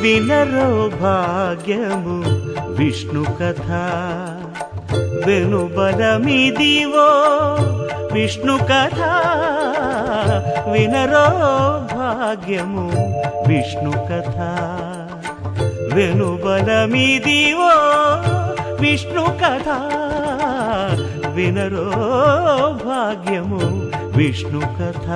వినరో భాగ్యము విష్ణు కథ వెనుబలమిదివో విష్ణు కథ వినరో భాగ్యము విష్ణు కథ వెనుబలమిదివో విష్ణు కథ వినరో భాగ్యము విష్ణు కథ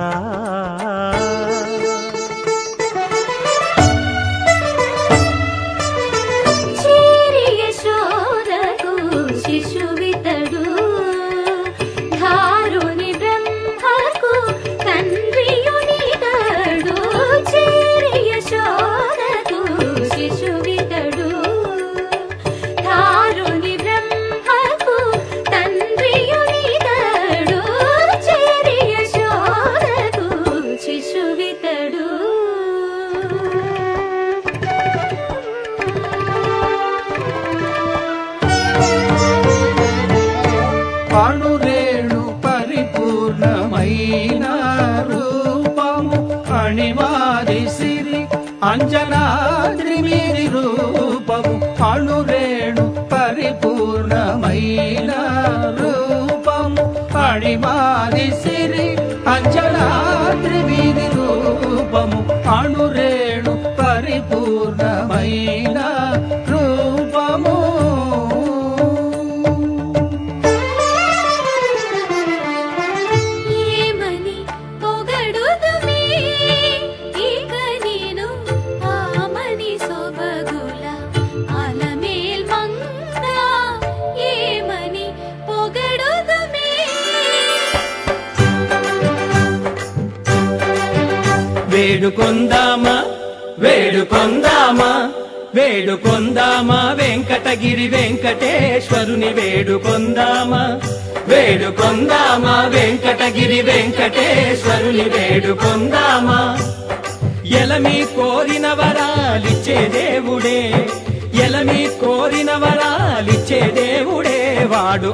అణురేణు పరిపూర్ణమైన రూపము అణిమాది సిరి అంజనాద్రి మీరి రూపము అణురేణు పరిపూర్ణమైన రూపము అణిమాది సిరి అంజనాద్రి మీరి రూపము అణురేణు పరిపూర్ణమైన రూపము వేడుకొందామా వేడుకొందామా వేడుకొందామా వెంకటగిరి వెంకటేశ్వరుని వేడుకొందామా వేడుకొందామా వెంకటగిరి వెంకటేశ్వరుని వేడుకొందామా ఎలమి కోరిన వరాలిచ్చే దేవుడే ఎలమి కోరిన వరాలిచ్చే దేవుడే వాడు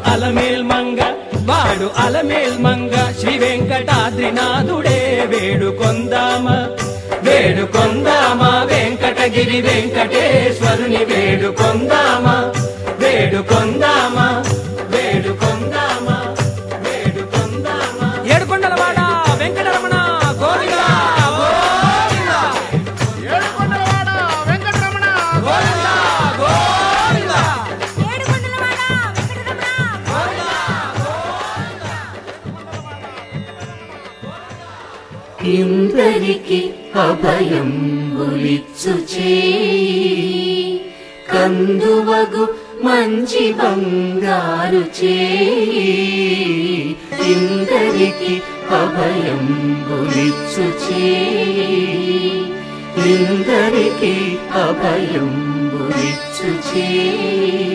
అలమేల్ మంగ శ్రీ వెంకటాద్రినాథుడే వేడుకొందామా వేడుకొందామా వెంకటగిరి వెంకటేశ్వరుని వేడుకొందామా వేడుకొందామా వేడుకొందామా వేడుకొందామా ఏడుకొండలవాడ వెంకటరమణ గోవిందా గోవిందా ఏడుకొండలవాడ వెంకటరమణ గోవిందా గోవిందా ఏడుకొండలవాడ వెంకటరమణ గోవిందా ఇందరికి అభయం గులిచ్చు చేయి కందువగు మంచి బంగారు చేయి ఇందరికి అభయం గులిచ్చు చేయి ఇందరికి అభయం గులిచ్చు చేయి